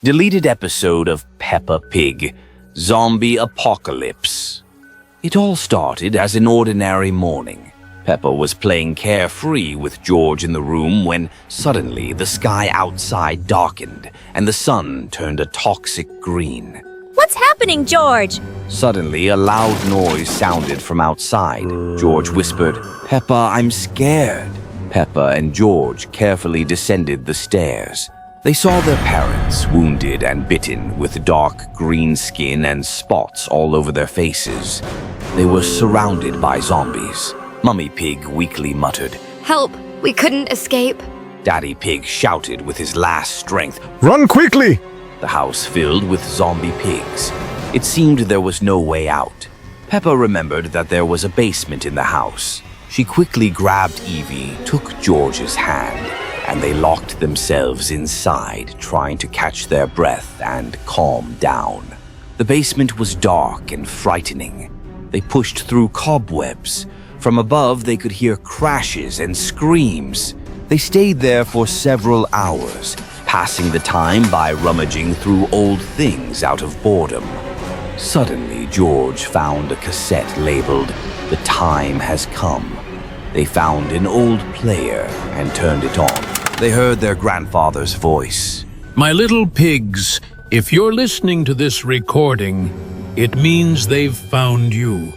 Deleted episode of Peppa Pig, Zombie Apocalypse. It all started as an ordinary morning. Peppa was playing carefree with George in the room when suddenly the sky outside darkened and the sun turned a toxic green. What's happening, George? Suddenly, a loud noise sounded from outside. George whispered, "Peppa, I'm scared." Peppa and George carefully descended the stairs. They saw their parents wounded and bitten with dark green skin and spots all over their faces. They were surrounded by zombies. Mummy Pig weakly muttered, Help! We couldn't escape. Daddy Pig shouted with his last strength. Run quickly! The house filled with zombie pigs. It seemed there was no way out. Peppa remembered that there was a basement in the house. She quickly grabbed Evie, took George's hand, and they locked themselves inside, trying to catch their breath and calm down. The basement was dark and frightening. They pushed through cobwebs. From above, they could hear crashes and screams. They stayed there for several hours, passing the time by rummaging through old things out of boredom. Suddenly, George found a cassette labeled, "The Time Has Come." They found an old player and turned it on. They heard their grandfather's voice. My little pigs, if you're listening to this recording, it means they've found you.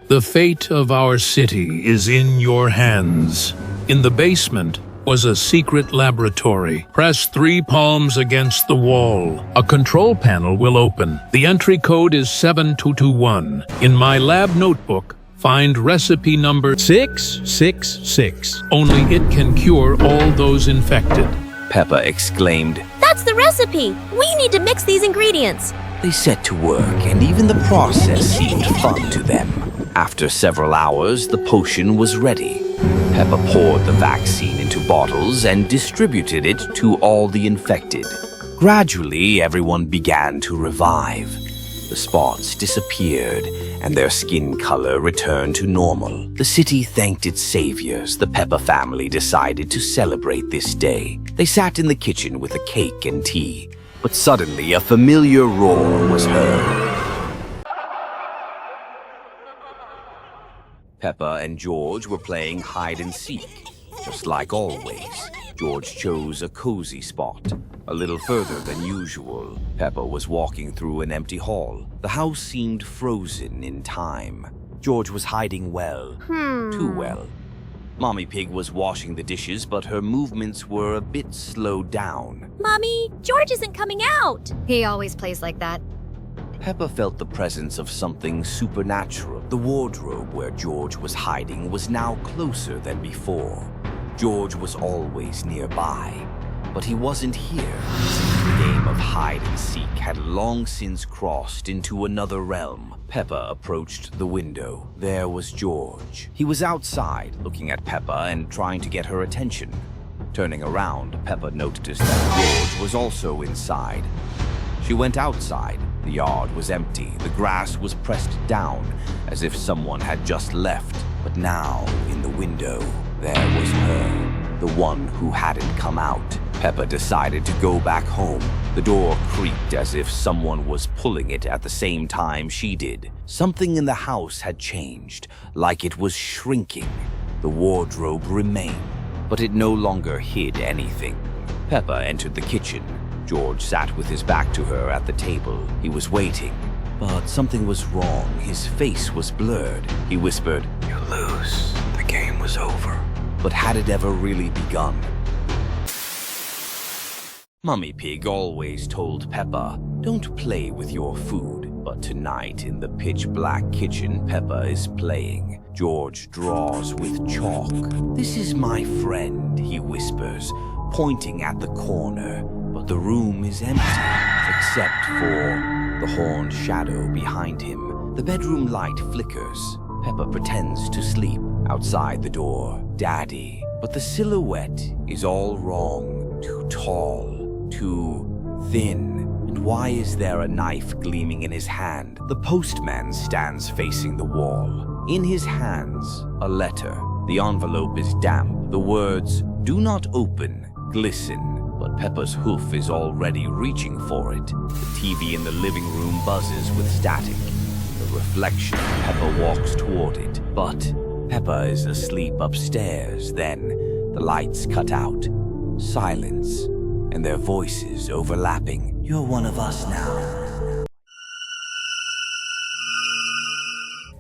The fate of our city is in your hands. In the basement was a secret laboratory. Press 3 palms against the wall. A control panel will open. The entry code is 7221. In my lab notebook, find recipe number 666. Only it can cure all those infected. Peppa exclaimed. That's the recipe! We need to mix these ingredients. They set to work, and even the process seemed fun to them. After several hours, the potion was ready. Peppa poured the vaccine into bottles and distributed it to all the infected. Gradually, everyone began to revive. The spots disappeared, and their skin color returned to normal. The city thanked its saviors. The Peppa family decided to celebrate this day. They sat in the kitchen with a cake and tea, but suddenly a familiar roar was heard. Peppa and George were playing hide and seek. Just like always, George chose a cozy spot, a little further than usual. Peppa was walking through an empty hall. The house seemed frozen in time. George was hiding well, too well. Mommy Pig was washing the dishes, but her movements were a bit slowed down. Mommy, George isn't coming out. He always plays like that. Peppa felt the presence of something supernatural. The wardrobe where George was hiding was now closer than before. George was always nearby, but he wasn't here. The game of hide and seek had long since crossed into another realm. Peppa approached the window. There was George. He was outside, looking at Peppa and trying to get her attention. Turning around, Peppa noticed that George was also inside. She went outside. The yard was empty. The grass was pressed down as if someone had just left. But now, in the window, there was her, the one who hadn't come out. Peppa decided to go back home. The door creaked as if someone was pulling it at the same time she did. Something in the house had changed, like it was shrinking. The wardrobe remained, but it no longer hid anything. Peppa entered the kitchen. George sat with his back to her at the table. He was waiting, but something was wrong. His face was blurred. He whispered, "You lose. The game was over." But had it ever really begun? Mummy Pig always told Peppa, "Don't play with your food." But tonight, in the pitch-black kitchen, Peppa is playing. George draws with chalk. "This is my friend," he whispers, pointing at the corner. But the room is empty, except for the horned shadow behind him. The bedroom light flickers. Peppa pretends to sleep. Outside the door, Daddy. But the silhouette is all wrong. Too tall, too thin. And why is there a knife gleaming in his hand? The postman stands facing the wall. In his hands, a letter. The envelope is damp. The words, "Do not open," glisten. but Peppa's hoof is already reaching for it. The TV in the living room buzzes with static. The reflection, Peppa walks toward it, but Peppa is asleep upstairs. Then the lights cut out. Silence, and their voices overlapping. You're one of us now.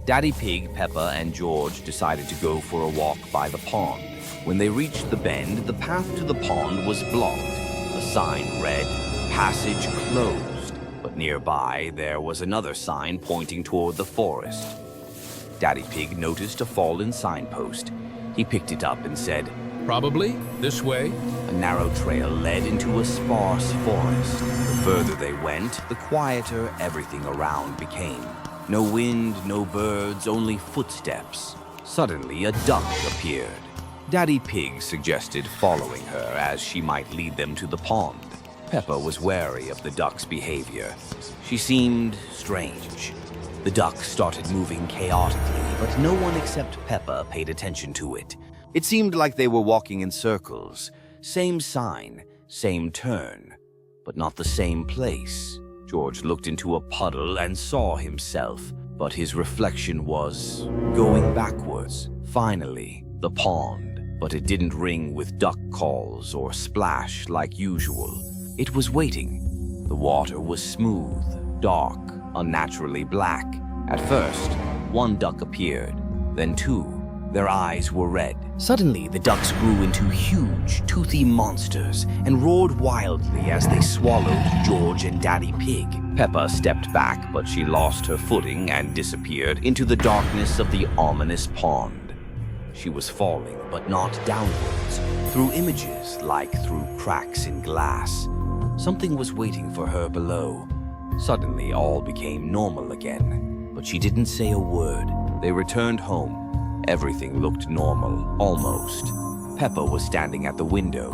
Daddy Pig, Peppa, and George decided to go for a walk by the pond. When they reached the bend, the path to the pond was blocked. A sign read, "Passage closed," but nearby there was another sign pointing toward the forest. Daddy Pig noticed a fallen signpost. He picked it up and said, Probably this way. A narrow trail led into a sparse forest. The further they went, the quieter everything around became. No wind, no birds, only footsteps. Suddenly, a duck appeared. Daddy Pig suggested following her as she might lead them to the pond. Peppa was wary of the duck's behavior. She seemed strange. The duck started moving chaotically, but no one except Peppa paid attention to it. It seemed like they were walking in circles. Same sign, same turn, but not the same place. George looked into a puddle and saw himself, but his reflection was going backwards. Finally, the pond, but it didn't ring with duck calls or splash like usual. It was waiting. The water was smooth, dark, unnaturally black. At first, one duck appeared, then two. Their eyes were red. Suddenly, the ducks grew into huge, toothy monsters and roared wildly as they swallowed George and Daddy Pig. Peppa stepped back, but she lost her footing and disappeared into the darkness of the ominous pond. She was falling, but not downwards, through images like through cracks in glass. Something was waiting for her below. Suddenly, all became normal again, but she didn't say a word. They returned home. Everything looked normal, almost. Peppa was standing at the window.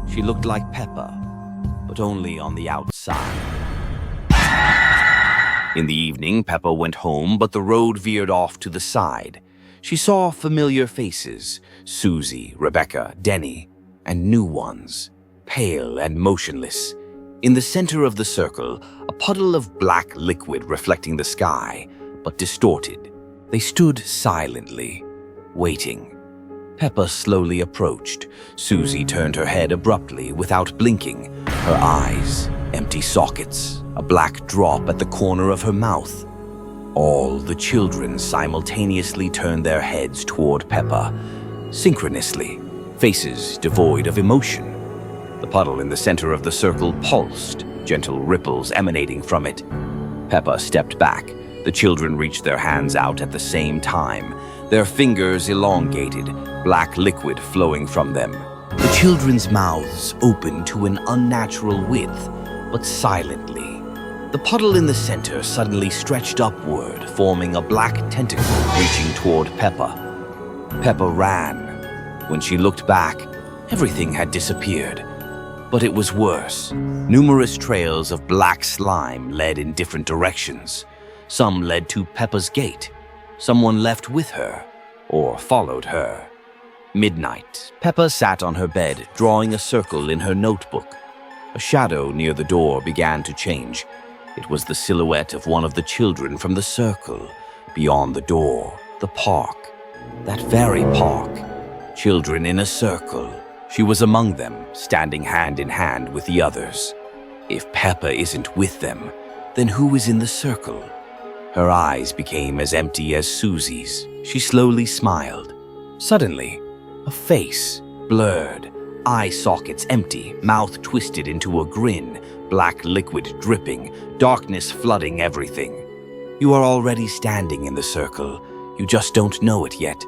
She looked like Peppa, but only on the outside. In the evening, Peppa went home, but the road veered off to the side. She saw familiar faces, Susie, Rebecca, Denny, and new ones, pale and motionless. In the center of the circle, a puddle of black liquid reflecting the sky, but distorted. They stood silently, waiting. Peppa slowly approached. Susie turned her head abruptly without blinking. Her eyes, empty sockets, a black drop at the corner of her mouth. All the children simultaneously turned their heads toward Peppa, synchronously, faces devoid of emotion. The puddle in the center of the circle pulsed, gentle ripples emanating from it. Peppa stepped back. The children reached their hands out at the same time, their fingers elongated, black liquid flowing from them. The children's mouths opened to an unnatural width, but silently. The puddle in the center suddenly stretched upward, forming a black tentacle reaching toward Peppa. Peppa ran. When she looked back, everything had disappeared. But it was worse. Numerous trails of black slime led in different directions. Some led to Peppa's gate. Someone left with her, or followed her. Midnight, Peppa sat on her bed, drawing a circle in her notebook. A shadow near the door began to change. It was the silhouette of one of the children from the circle. Beyond the door, the park. That very park. Children in a circle. She was among them, standing hand in hand with the others. If Peppa isn't with them, then who is in the circle? Her eyes became as empty as Susie's. She slowly smiled. Suddenly, a face, blurred, eye sockets empty, mouth twisted into a grin, black liquid dripping, darkness flooding everything. You are already standing in the circle. You just don't know it yet.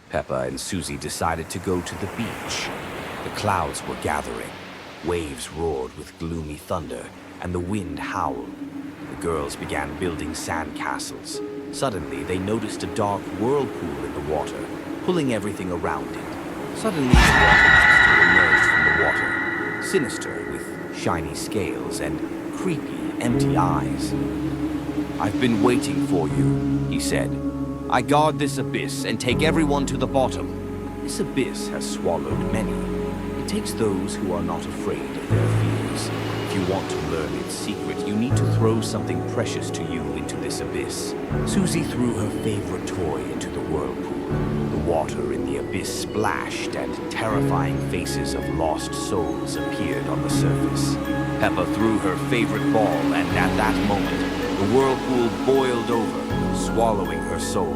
Peppa and Susie decided to go to the beach. The clouds were gathering. Waves roared with gloomy thunder, and the wind howled. The girls began building sand castles. Suddenly, they noticed a dark whirlpool in the water, pulling everything around it. Suddenly, the water monster emerged from the water, sinister with shiny scales and creepy, empty eyes. "I've been waiting for you," he said. "I guard this abyss and take everyone to the bottom." This abyss has swallowed many. It takes those who are not afraid of their fears. If you want to learn its secret, you need to throw something precious to you into this abyss. Susie threw her favorite toy into the whirlpool. The water in the abyss splashed, and terrifying faces of lost souls appeared on the surface. Peppa threw her favorite ball, and at that moment, the whirlpool boiled over, swallowing her soul.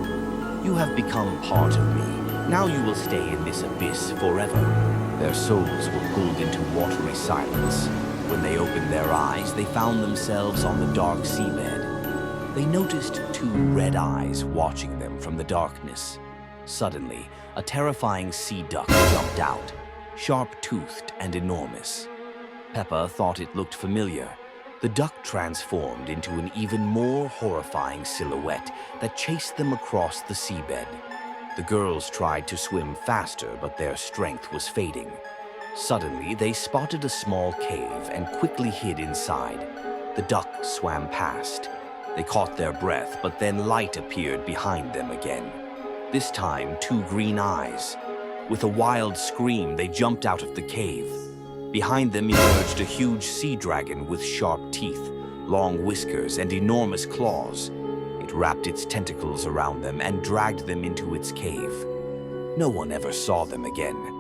You have become part of me. Now you will stay in this abyss forever. Their souls were pulled into watery silence. When they opened their eyes, they found themselves on the dark seabed. They noticed two red eyes watching them from the darkness. Suddenly, a terrifying sea duck jumped out, sharp-toothed and enormous. Peppa thought it looked familiar. The duck transformed into an even more horrifying silhouette that chased them across the seabed. The girls tried to swim faster, but their strength was fading. Suddenly, they spotted a small cave and quickly hid inside. The duck swam past. They caught their breath, but then light appeared behind them again. This time, two green eyes. With a wild scream, they jumped out of the cave. Behind them emerged a huge sea dragon with sharp teeth, long whiskers, and enormous claws. It wrapped its tentacles around them and dragged them into its cave. No one ever saw them again.